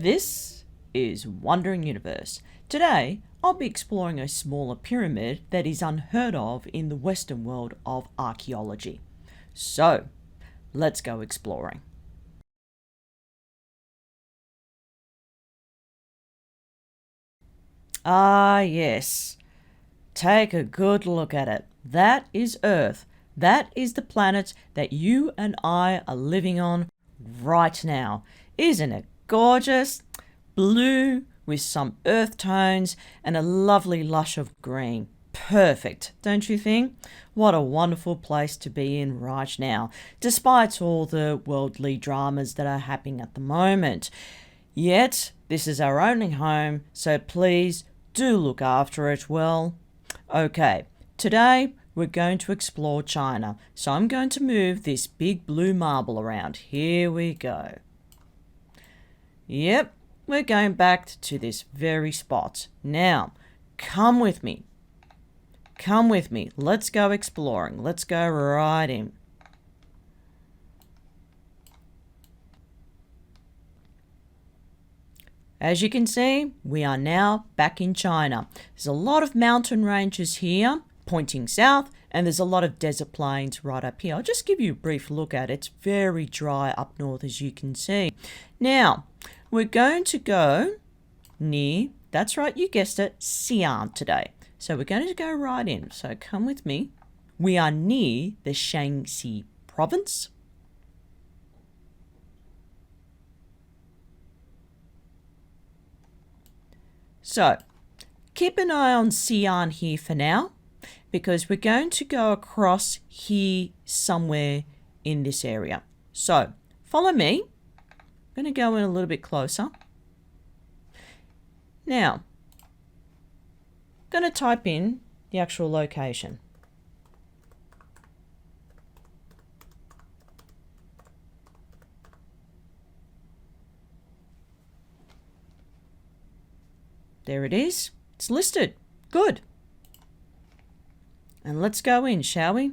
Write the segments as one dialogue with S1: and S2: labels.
S1: This is Wandering Universe. Today, I'll be exploring a smaller pyramid that is unheard of in the Western world of archaeology. So, let's go exploring. Ah, yes. Take a good look at it. That is Earth. That is the planet that you and I are living on right now. Isn't it gorgeous? Blue with some earth tones and a lovely lush of green. Perfect, don't you think? What a wonderful place to be in right now, despite all the worldly dramas that are happening at the moment. Yet, this is our only home, so please do look after it well. Okay, today we're going to explore China, so I'm going to move this big blue marble around. Here we go. Yep, we're going back to this very spot. Now, come with me. Come with me. Let's go exploring. Let's go right in. As you can see, we are now back in China. There's a lot of mountain ranges here, pointing south, and there's a lot of desert plains right up here. I'll just give you a brief look at it. It's very dry up north, as you can see. Now, we're going to go near, that's right, you guessed it, Xi'an today. So we're going to go right in. So come with me. We are near the Shaanxi province. So keep an eye on Xi'an here for now, because we're going to go across here somewhere in this area. So follow me. I'm going to go in a little bit closer. Now, I'm going to type in the actual location. There it is. It's listed. Good. And let's go in, shall we?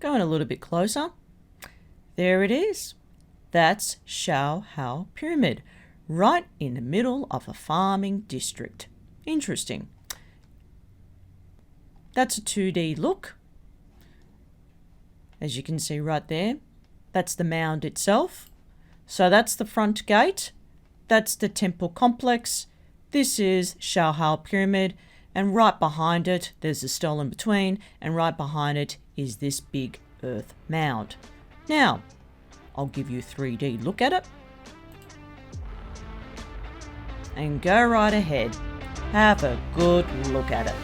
S1: Going a little bit closer. There it is. That's Shaohao Pyramid, right in the middle of a farming district. Interesting. That's a 2D look. As you can see right there, that's the mound itself. So that's the front gate. That's the temple complex. This is Shaohao Pyramid. And right behind it, there's a stele in between. And right behind it is this big earth mound. Now, I'll give you a 3D look at it. And go right ahead. Have a good look at it.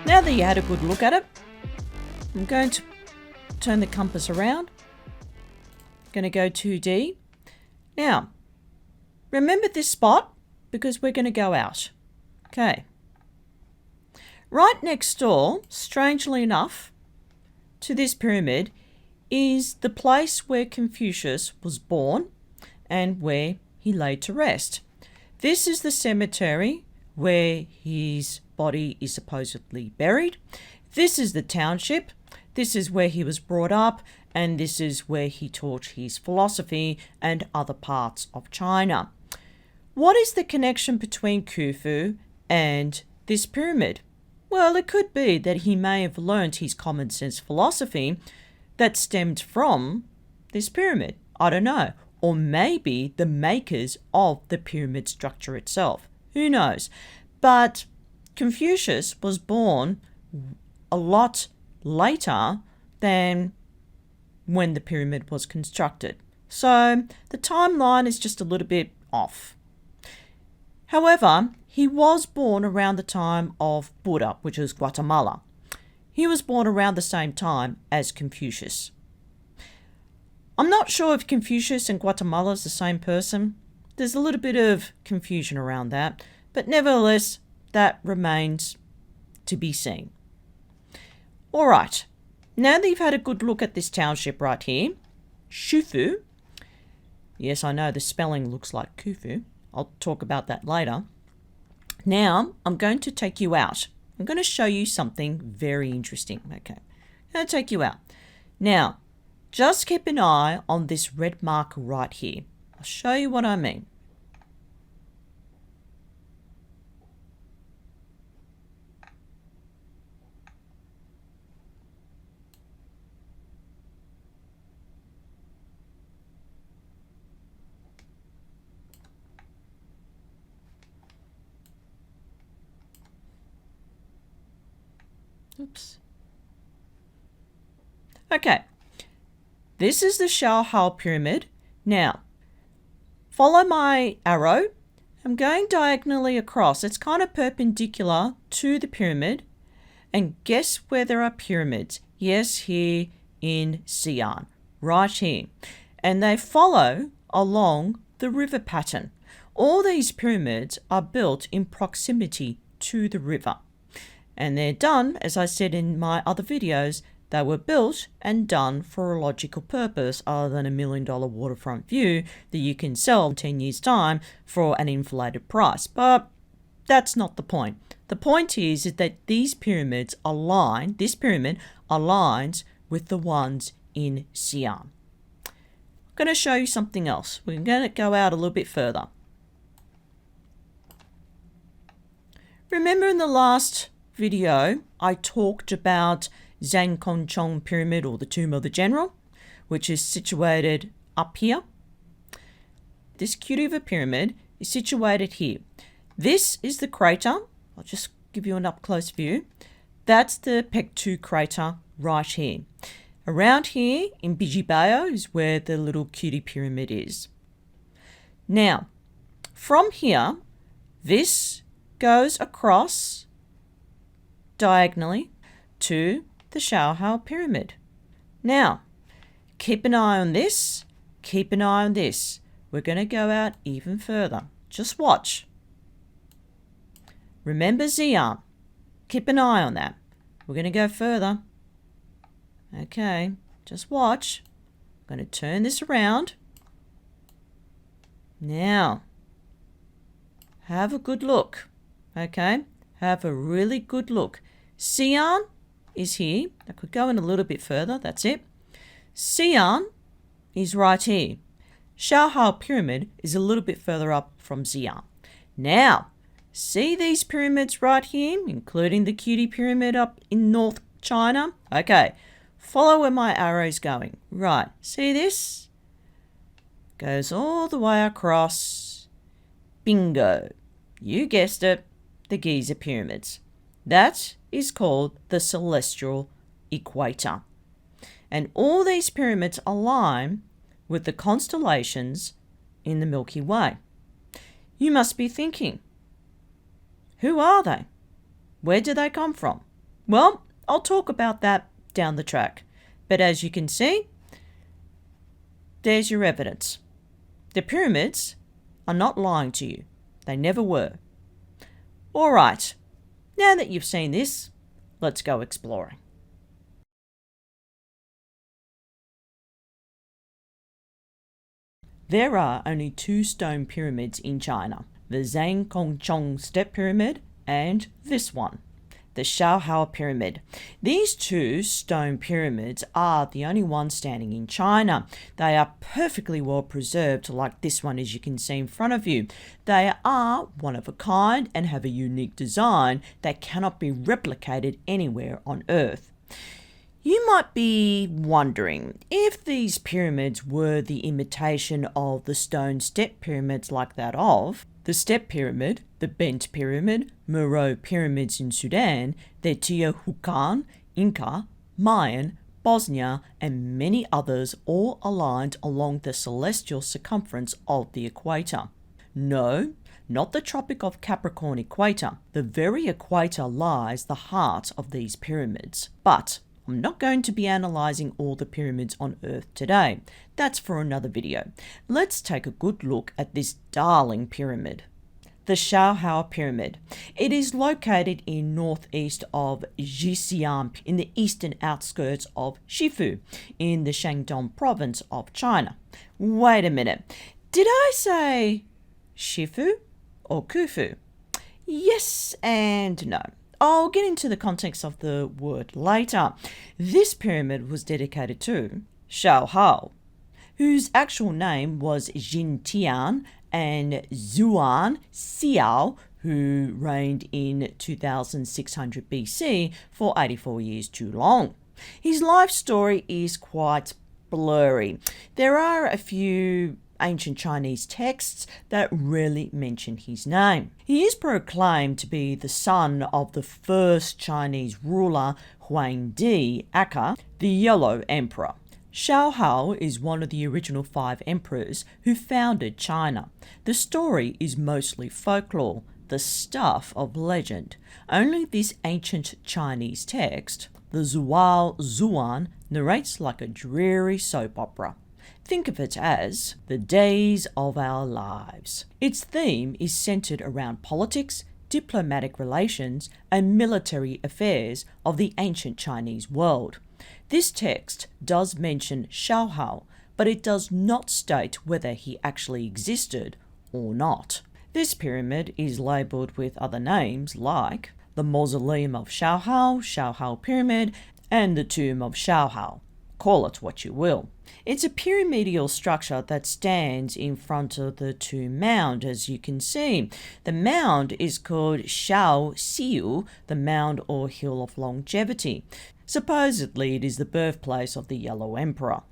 S1: Now that you had a good look at it, I'm going to turn the compass around. Going to go 2D. Now, remember this spot because we're going to go out. Okay. Right next door, strangely enough, to this pyramid is the place where Confucius was born and where he laid to rest. This is the cemetery where his body is supposedly buried. This is the township. This is where he was brought up, and this is where he taught his philosophy and other parts of China. What is the connection between Khufu and this pyramid? Well, it could be that he may have learnt his common sense philosophy that stemmed from this pyramid. I don't know. Or maybe the makers of the pyramid structure itself. Who knows? But Confucius was born a lot later than when the pyramid was constructed. So the timeline is just a little bit off. However, he was born around the time of Buddha, which is Guatemala. He was born around the same time as Confucius. I'm not sure if Confucius and Guatemala is the same person. There's a little bit of confusion around that, but nevertheless, that remains to be seen. All right, now that you've had a good look at this township right here, Shufu. Yes, I know the spelling looks like Kufu. I'll talk about that later. Now, I'm going to take you out. I'm going to show you something very interesting. Okay, I'm going to take you out. Now, just keep an eye on this red marker right here. I'll show you what I mean. Oops. Okay, this is the Shaohao pyramid. Now, follow my arrow. I'm going diagonally across. It's kind of perpendicular to the pyramid. And guess where there are pyramids? Yes, here in Xi'an, right here. And they follow along the river pattern. All these pyramids are built in proximity to the river. And they're done, as I said in my other videos, they were built and done for a logical purpose other than $1 million waterfront view that you can sell in 10 years' time for an inflated price. But that's not the point. The point is that these pyramids align, this pyramid aligns with the ones in Xi'an. I'm going to show you something else. We're going to go out a little bit further. Remember in the last video, I talked about Zhang Kongchong Pyramid, or the Tomb of the General, which is situated up here. This cutie of a pyramid is situated here. This is the crater. I'll just give you an up-close view. That's the Pek2 crater right here. Around here in Bijibayo is where the little cutie pyramid is. Now, from here, this goes across diagonally to the Shaohao pyramid. Now, keep an eye on this, keep an eye on this. We're going to go out even further. Just watch. Remember Xi'an. Keep an eye on that. We're going to go further. Okay, just watch. I'm going to turn this around. Now, have a good look. Okay, have a really good look. Xi'an is here. I could go in a little bit further. That's it. Xi'an is right here. Shaohao pyramid is a little bit further up from Xi'an. Now, see these pyramids right here, including the cutie pyramid up in North China? Okay, follow where my arrow is going. Right, see this? Goes all the way across. Bingo. You guessed it, the Giza pyramids. That is called the celestial equator. And all these pyramids align with the constellations in the Milky Way. You must be thinking, who are they? Where do they come from? Well, I'll talk about that down the track. But as you can see, there's your evidence. The pyramids are not lying to you. They never were. All right, now that you've seen this, let's go exploring. There are only 2 stone pyramids in China, the Zhang Kongchong Step Pyramid and this one, the Shaohao Pyramid. These 2 stone pyramids are the only ones standing in China. They are perfectly well preserved, like this one as you can see in front of you. They are one of a kind and have a unique design that cannot be replicated anywhere on Earth. You might be wondering if these pyramids were the imitation of the stone step pyramids like that of the Step Pyramid, the Bent Pyramid, Meroe Pyramids in Sudan, the Teotihuacan, Inca, Mayan, Bosnia, and many others all aligned along the celestial circumference of the equator. No, not the Tropic of Capricorn equator. The very equator lies the heart of these pyramids. But I'm not going to be analysing all the pyramids on Earth today. That's for another video. Let's take a good look at this darling pyramid. The Shaohao Pyramid. It is located in northeast of Giza in the eastern outskirts of Shifu in the Shandong province of China. Wait a minute. Did I say Shifu or Khufu? Yes and no. I'll get into the context of the word later. This pyramid was dedicated to Shaohao, whose actual name was Jintian, and Zuan Xiao, who reigned in 2600 BC for 84 years too long. His life story is quite blurry. There are a few ancient Chinese texts that rarely mention his name. He is proclaimed to be the son of the first Chinese ruler, Huangdi Aka, the Yellow Emperor. Shaohao is one of the original 5 emperors who founded China. The story is mostly folklore, the stuff of legend. Only this ancient Chinese text, the Zuao Zuan, narrates like a dreary soap opera. Think of it as the days of our lives. Its theme is centered around politics, diplomatic relations, and military affairs of the ancient Chinese world. This text does mention Shaohao, but it does not state whether he actually existed or not. This pyramid is labelled with other names like the Mausoleum of Shaohao, Shaohao Pyramid, and the Tomb of Shaohao. Call it what you will. It's a pyramidal structure that stands in front of the tomb mound, as you can see. The mound is called Shao Xiu, the mound or hill of longevity. Supposedly it is the birthplace of the Yellow Emperor.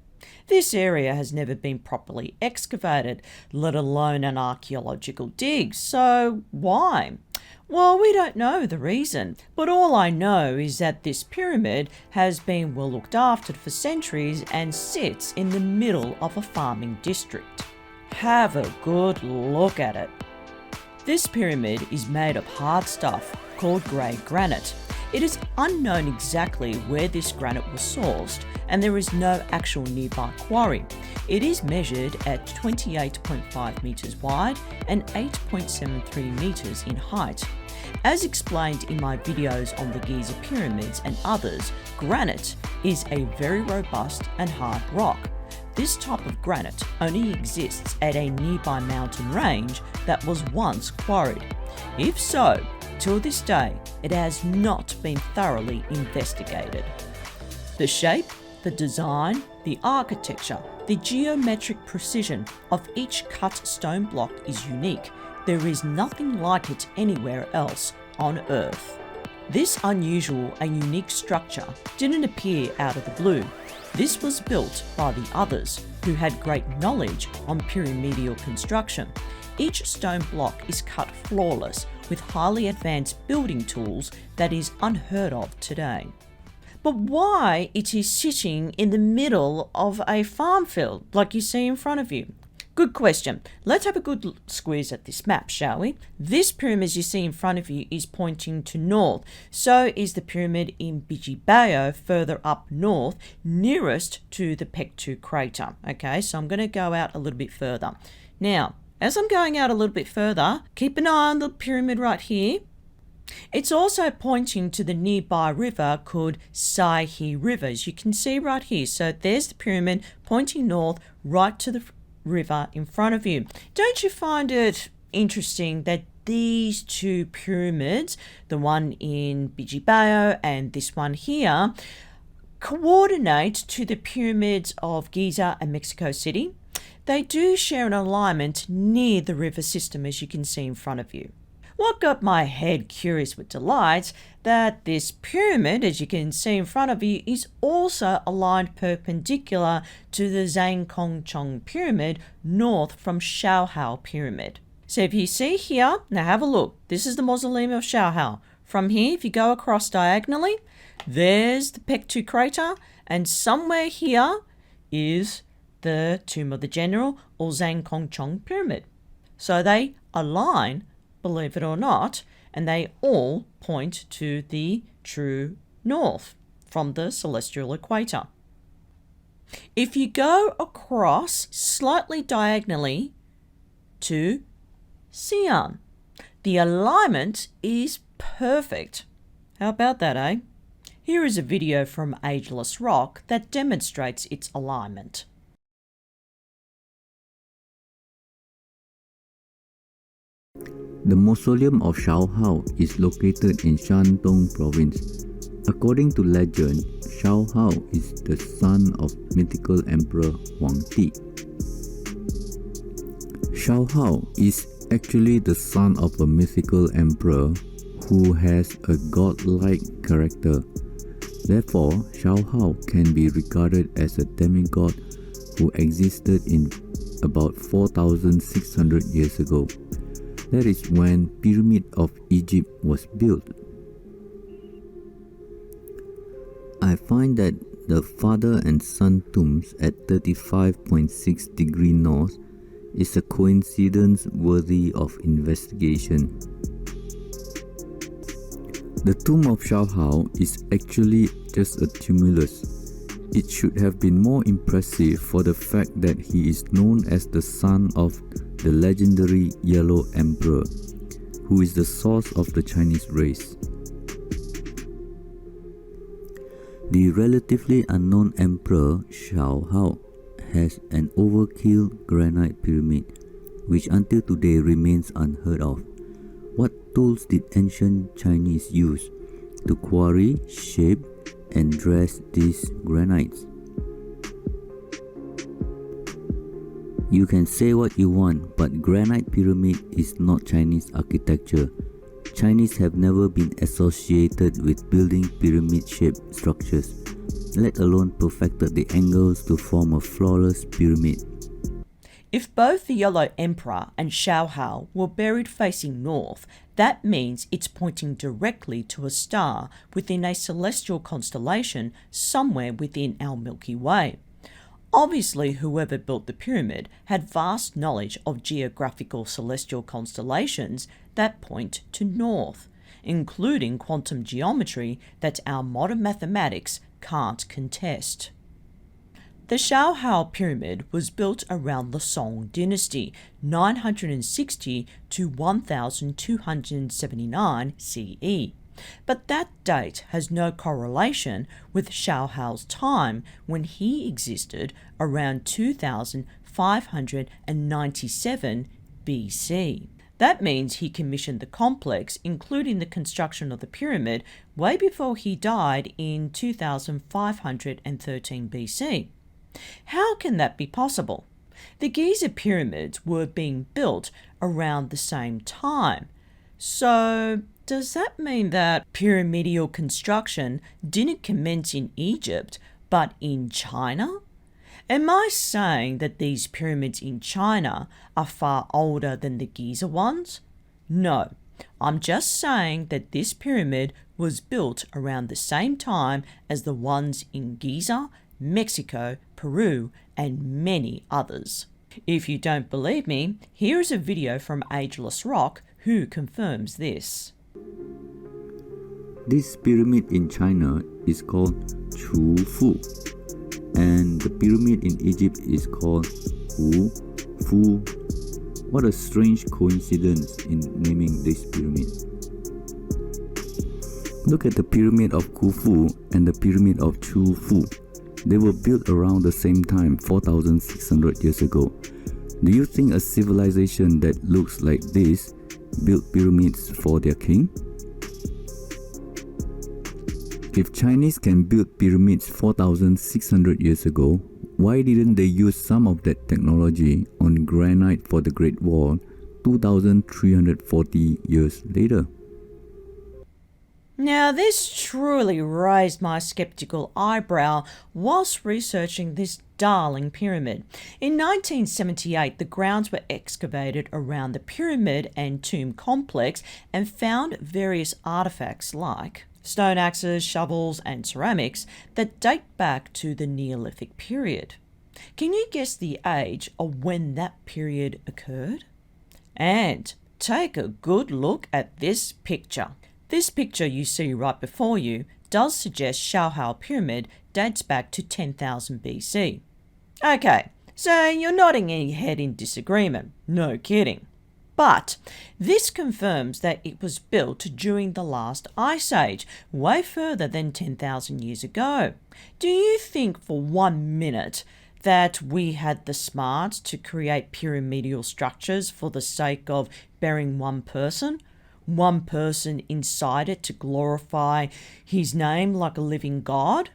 S1: This area has never been properly excavated, let alone an archaeological dig, so why? Well, we don't know the reason, but all I know is that this pyramid has been well looked after for centuries and sits in the middle of a farming district. Have a good look at it. This pyramid is made of hard stuff called grey granite. It is unknown exactly where this granite was sourced, and there is no actual nearby quarry. It is measured at 28.5 metres wide and 8.73 metres in height. As explained in my videos on the Giza pyramids and others, granite is a very robust and hard rock. This type of granite only exists at a nearby mountain range that was once quarried. If so, till this day, it has not been thoroughly investigated. The shape, the design, the architecture, the geometric precision of each cut stone block is unique. There is nothing like it anywhere else on Earth. This unusual and unique structure didn't appear out of the blue. This was built by the others who had great knowledge on pyramidal construction. Each stone block is cut flawless with highly advanced building tools that is unheard of today. But why it is sitting in the middle of a farm field like you see in front of you? Good question. Let's have a good squeeze at this map, shall we? This pyramid you see in front of you is pointing to north. So is the pyramid in Bijibayo further up north, nearest to the Pektu crater. Okay, so I'm going to go out a little bit further. Now, as I'm going out a little bit further, keep an eye on the pyramid right here. It's also pointing to the nearby river called Saihe River, as you can see right here. So there's the pyramid pointing north right to the river in front of you. Don't you find it interesting that these two pyramids, the one in Bijibayo and this one here, coordinate to the pyramids of Giza and Mexico City? They do share an alignment near the river system, as you can see in front of you. What got my head curious with delight that this pyramid, as you can see in front of you, is also aligned perpendicular to the Zhangkongchong pyramid north from Shaohao pyramid. So if you see here, now have a look. This is the Mausoleum of Shaohao. From here, if you go across diagonally, There's the Pektu crater, and somewhere here is the tomb of the general or Zhangkongchong pyramid. So they align, believe it or not, and they all point to the true north from the celestial equator. If you go across slightly diagonally to Xi'an, the alignment is perfect. How about that, eh? Here is a video from Ageless rock that demonstrates its alignment.
S2: The Mausoleum of Shaohao is located in Shandong province. According to legend, Shaohao is the son of mythical Emperor Huangdi. Shaohao is actually the son of a mythical emperor who has a godlike character. Therefore, Shaohao can be regarded as a demigod who existed in about 4,600 years ago. That is when Pyramid of Egypt was built. I find that the father and son tombs at 35.6 degrees north is a coincidence worthy of investigation. The tomb of Shaohao is actually just a tumulus. It should have been more impressive for the fact that he is known as the son of the legendary Yellow Emperor, who is the source of the Chinese race. The relatively unknown Emperor Shaohao has an overkill granite pyramid, which until today remains unheard of. What tools did ancient Chinese use to quarry, shape, and dress these granites? You can say what you want, but granite pyramid is not Chinese architecture. Chinese have never been associated with building pyramid-shaped structures, let alone perfected the angles to form a flawless pyramid.
S1: If both the Yellow Emperor and Shaohao were buried facing north, that means it's pointing directly to a star within a celestial constellation somewhere within our Milky Way. Obviously, whoever built the pyramid had vast knowledge of geographical celestial constellations that point to north, including quantum geometry that our modern mathematics can't contest. The Shaohao pyramid was built around the Song dynasty, 960 to 1279 CE. But that date has no correlation with Shaohao's time when he existed around 2597 BC. That means he commissioned the complex, including the construction of the pyramid, way before he died in 2513 BC. How can that be possible? The Giza pyramids were being built around the same time. So, does that mean that pyramidal construction didn't commence in Egypt, but in China? Am I saying that these pyramids in China are far older than the Giza ones? No, I'm just saying that this pyramid was built around the same time as the ones in Giza, Mexico, Peru, and many others. If you don't believe me, here is a video from Ageless Rock who confirms this.
S2: This pyramid in China is called Chu Fu, and the pyramid in Egypt is called Hu Fu. What a strange coincidence in naming this pyramid. Look at the pyramid of Khufu and the pyramid of Chu Fu. They were built around the same time, 4,600 years ago. Do you think a civilization that looks like this built pyramids for their king? If Chinese can build pyramids 4,600 years ago, why didn't they use some of that technology on granite for the Great Wall 2,340 years later?
S1: Now, this truly raised my skeptical eyebrow whilst researching this darling pyramid. In 1978, the grounds were excavated around the pyramid and tomb complex and found various artifacts like stone axes, shovels, and ceramics that date back to the Neolithic period. Can you guess the age of when that period occurred? And take a good look at this picture. This picture you see right before you does suggest Shaohao Pyramid dates back to 10,000 BC. Okay, so you're nodding your head in disagreement. No kidding. But this confirms that it was built during the last ice age, way further than 10,000 years ago. Do you think for 1 minute that we had the smarts to create pyramidal structures for the sake of burying one person inside it to glorify his name like a living god?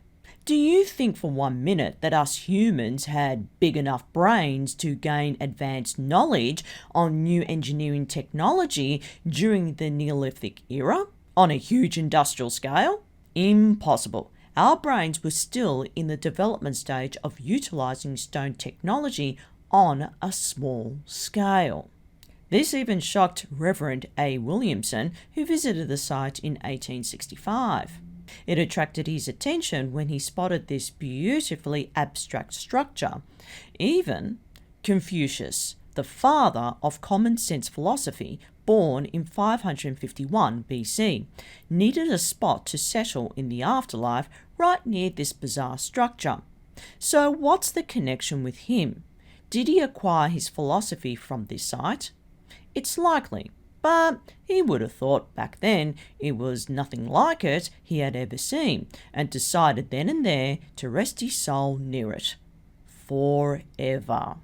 S1: Do you think for 1 minute that us humans had big enough brains to gain advanced knowledge on new engineering technology during the Neolithic era on a huge industrial scale? Impossible. Our brains were still in the development stage of utilizing stone technology on a small scale. This even shocked Reverend A. Williamson, who visited the site in 1865. It attracted his attention when he spotted this beautifully abstract structure. Even Confucius, the father of common sense philosophy, born in 551 BC, needed a spot to settle in the afterlife right near this bizarre structure. So what's the connection with him? Did he acquire his philosophy from this site? It's likely, but he would have thought back then it was nothing like it he had ever seen, and decided then and there to rest his soul near it. Forever.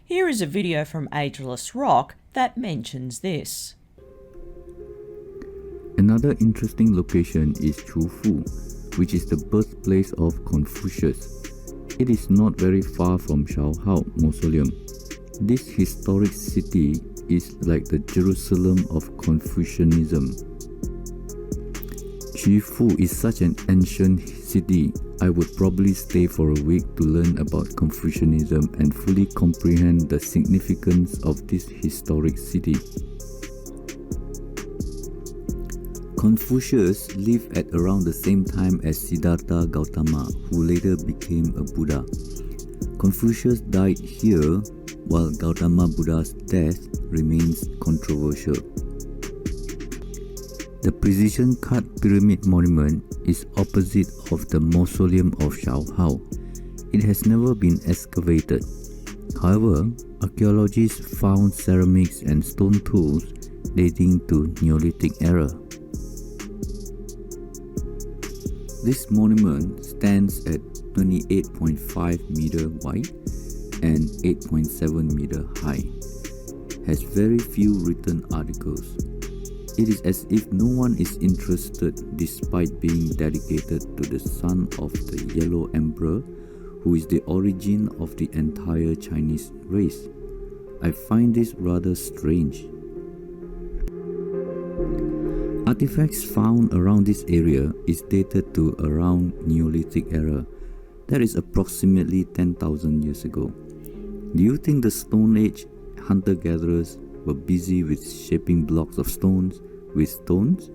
S1: Here is a video from Ageless Rock that mentions this.
S2: Another interesting location is Chufu, which is the birthplace of Confucius. It is not very far from Shaohao Mausoleum. This historic city is like the Jerusalem of Confucianism. Chufu is such an ancient city, I would probably stay for a week to learn about Confucianism and fully comprehend the significance of this historic city. Confucius lived at around the same time as Siddhartha Gautama, who later became a Buddha. Confucius died here, while Gautama Buddha's death remains controversial. The precision-cut pyramid monument is opposite of the Mausoleum of Shaohao. It has never been excavated. However, archaeologists found ceramics and stone tools dating to Neolithic era. This monument stands at 28.5 meter wide and 8.7 meter high. Has very few written articles. It is as if no one is interested despite being dedicated to the son of the Yellow Emperor, who is the origin of the entire Chinese race. I find this rather strange. Artifacts found around this area is dated to around Neolithic era, that is approximately 10,000 years ago. Do you think the Stone Age hunter-gatherers were busy with shaping blocks of stones with stones?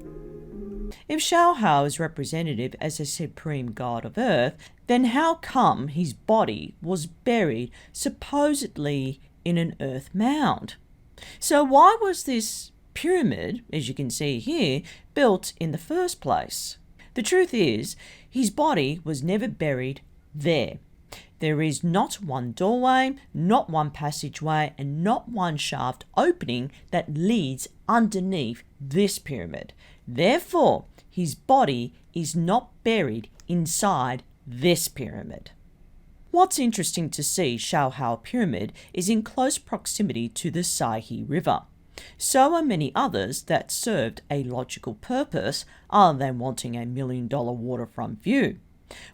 S1: If Shaohao is representative as a supreme god of earth, then how come his body was buried supposedly in an earth mound? So why was this pyramid, as you can see here, built in the first place? The truth is, his body was never buried there. There is not one doorway, not one passageway, and not one shaft opening that leads underneath this pyramid. Therefore, his body is not buried inside this pyramid. What's interesting to see Shaohao Pyramid is in close proximity to the Saihe River. So are many others that served a logical purpose other than wanting a $1 million waterfront view.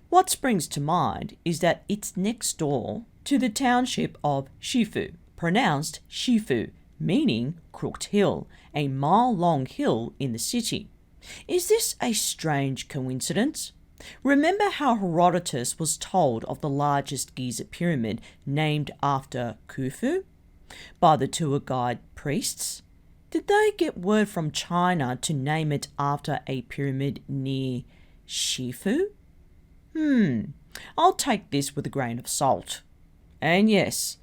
S1: What springs to mind is that it's next door to the township of Shifu, pronounced Shifu, meaning crooked hill, a mile-long hill in the city. Is this a strange coincidence? Remember how Herodotus was told of the largest Giza pyramid named after Khufu by the tour guide priests? Did they get word from China to name it after a pyramid near Shifu? I'll take this with a grain of salt. And yes,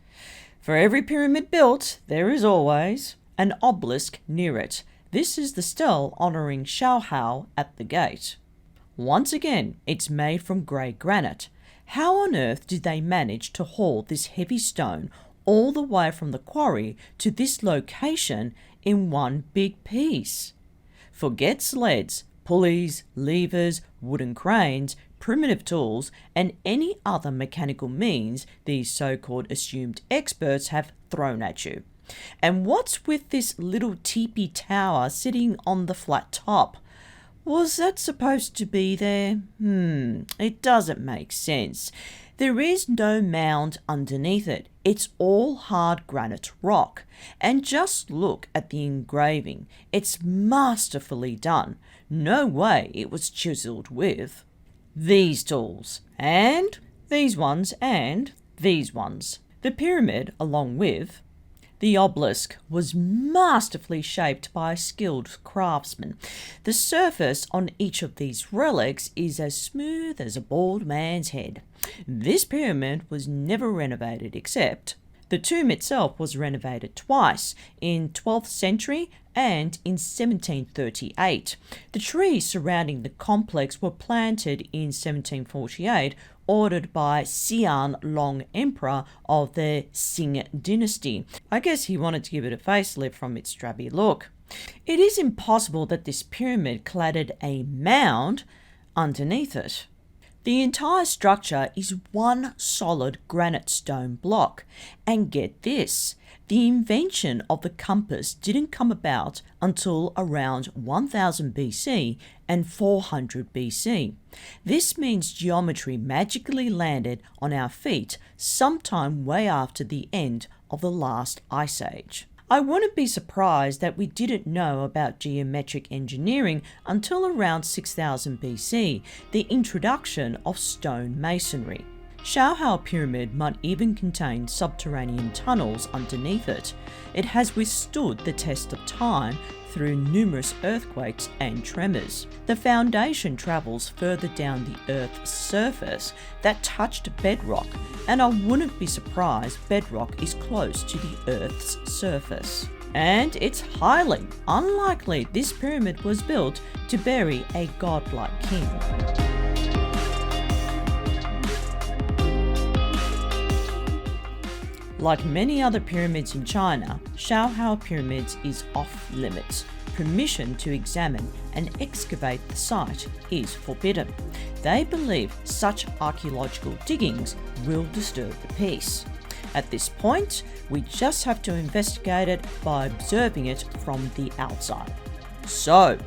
S1: for every pyramid built, there is always an obelisk near it. This is the stele honouring Shaohao at the gate. Once again, it's made from grey granite. How on earth did they manage to haul this heavy stone all the way from the quarry to this location in one big piece? Forget sleds, pulleys, levers, wooden cranes, primitive tools, and any other mechanical means these so-called assumed experts have thrown at you. And what's with this little teepee tower sitting on the flat top? Was that supposed to be there? It doesn't make sense. There is no mound underneath it. It's all hard granite rock. And just look at the engraving. It's masterfully done. No way it was chiseled with these tools, and these ones, and these ones. The pyramid, along with the obelisk, was masterfully shaped by a skilled craftsman. The surface on each of these relics is as smooth as a bald man's head. This pyramid was never renovated, except the tomb itself was renovated twice, in 12th century and in 1738. The trees surrounding the complex were planted in 1748, ordered by Xian Long, Emperor of the Qing dynasty. I guess he wanted to give it a facelift from its drabby look. It is impossible that this pyramid cladded a mound underneath it. The entire structure is one solid granite stone block. And get this, the invention of the compass didn't come about until around 1000 BC and 400 BC. This means geometry magically landed on our feet sometime way after the end of the last ice age. I wouldn't be surprised that we didn't know about geometric engineering until around 6000 BC, the introduction of stone masonry. Shaohao Pyramid might even contain subterranean tunnels underneath it. It has withstood the test of time through numerous earthquakes and tremors. The foundation travels further down the Earth's surface that touched bedrock, and I wouldn't be surprised bedrock is close to the Earth's surface. And it's highly unlikely this pyramid was built to bury a godlike king. Like many other pyramids in China, Shaohao Pyramids is off limits. Permission to examine and excavate the site is forbidden. They believe such archaeological diggings will disturb the peace. At this point, we just have to investigate it by observing it from the outside. So,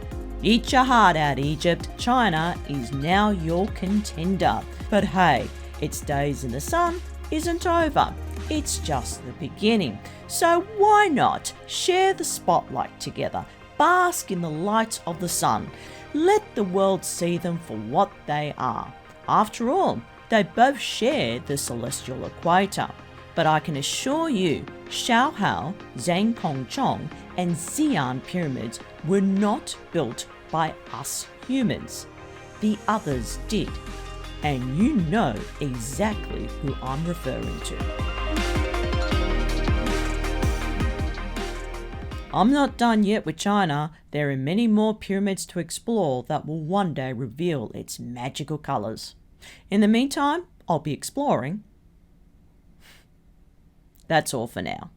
S1: eat your heart out, Egypt. China is now your contender. But hey, its days in the sun isn't over. It's just the beginning. So why not share the spotlight together? Bask in the light of the sun. Let the world see them for what they are. After all, they both share the celestial equator. But I can assure you, Shaohao, Zhangkongchong, and Xi'an pyramids were not built by us humans. The others did. And you know exactly who I'm referring to. I'm not done yet with China. There are many more pyramids to explore that will one day reveal its magical colours. In the meantime, I'll be exploring. That's all for now.